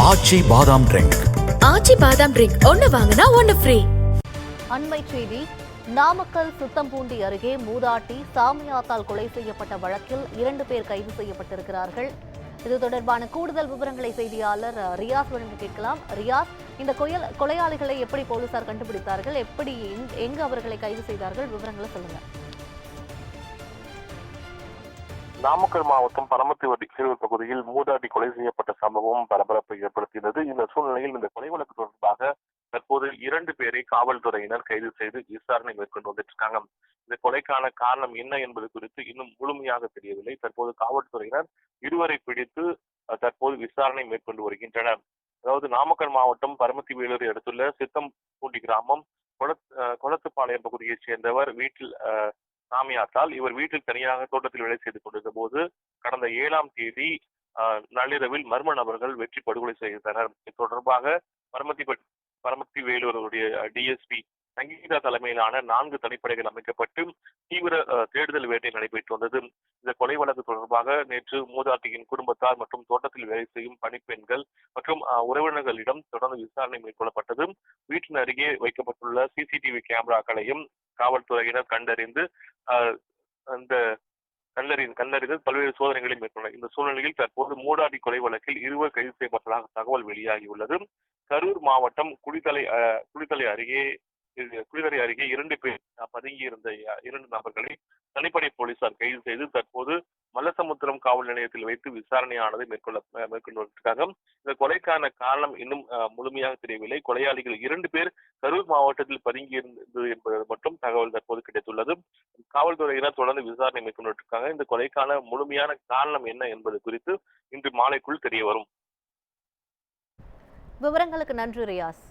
ஆச்சி பாதாம் ட்ரிங்க். ஆச்சி பாதாம் ட்ரிங்க் ஒன்னு வாங்கினா ஒன்னு ஃப்ரீ. அண்மை செய்தி. நாமக்கல் சுத்தம்பூண்டி அருகே மூதாட்டி சாமியாத்தால் கொலை செய்யப்பட்ட வழக்கில் 2 பேர் கைது செய்யப்பட்டிருக்கிறார்கள். இது தொடர்பான கூடுதல் விவரங்களை செய்தியாளர் ரியாஸ் வழங்க கேட்கலாம். ரியாஸ், இந்த கொலையாளிகளை எப்படி போலீசார் கண்டுபிடித்தார்கள், எப்படி எங்கு அவர்களை கைது செய்தார்கள், விவரங்களை சொல்லுங்க. நாமக்கல் மாவட்டம் பரமத்திவட்டி சிறுவர் பகுதியில் மூதாட்டி கொலை செய்யப்பட்ட சம்பவம் பரபரப்பை ஏற்படுத்தியது. இந்த சூழ்நிலையில் இந்த கொலை வழக்கு தொடர்பாக தற்போது 2 பேரை காவல்துறையினர் கைது செய்து விசாரணை மேற்கொண்டு வந்துட்டு இருக்காங்க. இந்த கொலைக்கான காரணம் என்ன என்பது குறித்து இன்னும் முழுமையாக தெரியவில்லை. தற்போது காவல்துறையினர் இருவரை பிடித்து தற்போது விசாரணை மேற்கொண்டு வருகின்றனர். அதாவது நாமக்கல் மாவட்டம் பரமத்தி வேலூரை அடுத்துள்ள சித்தம்பூண்டி கிராமம் கொளத்துப்பாளையம் பகுதியைச் சேர்ந்தவர் வீட்டில் சாமியாத்தால். இவர் வீட்டில் தனியாக தோட்டத்தில் வேலை செய்து கொண்டிருந்த போது கடந்த 7ஆம் தேதி நள்ளிரவில் மர்ம நபர்கள் வெற்றி படுகொலை செய்தனர். இது தொடர்பாக பரமத்தி வேலூருடைய டிஎஸ்பி சங்கீதா தலைமையிலான 4 தனிப்படைகள் அமைக்கப்பட்டு தீவிர தேடுதல் வேட்டை நடைபெற்று வந்தது. இந்த கொலை வழக்கு தொடர்பாக நேற்று மூதாட்டியின் குடும்பத்தார் மற்றும் தோட்டத்தில் வேலை செய்யும் பணிப்பெண்கள் மற்றும் உறவினர்களிடம் தொடர்ந்து விசாரணை மேற்கொள்ளப்பட்டது. வீட்டின் அருகே வைக்கப்பட்டுள்ள சிசிடிவி கேமராக்களையும் காவல்துறையினர் கண்டறிந்து பல்வேறு சோதனைகளை மேற்கொண்டனர். இந்த சூழ்நிலையில் தற்போது மூதாட்டி கொலை வழக்கில் 2 கைது செய்யப்பட்டதாக தகவல் வெளியாகியுள்ளது. கரூர் மாவட்டம் குளித்தலை அருகே 2 பேர் பதுங்கியிருந்த 2 நபர்களை தனிப்படை போலீசார் கைது செய்து தற்போது மல்லசமுத்திரம் காவல் நிலையத்தில் வைத்து விசாரணையானதை மேற்கொண்டு வருகிறாங்க. இந்த கொலைக்கான காரணம் இன்னும் முழுமையாக தெரியவில்லை. கொலையாளிகள் 2 பேர் கரூர் மாவட்டத்தில் பதுங்கியிருந்தது என்பது மட்டும் தகவல் தற்போது கிடைத்துள்ளது. காவல்துறையினர் தொடர்ந்து விசாரணை மேற்கொண்டு இருக்காங்க. இந்த கொலைக்கான முழுமையான காரணம் என்ன என்பது குறித்து இன்று மாலைக்குள் தெரிய வரும். விவரங்களுக்கு நன்றி ரியாஸ்.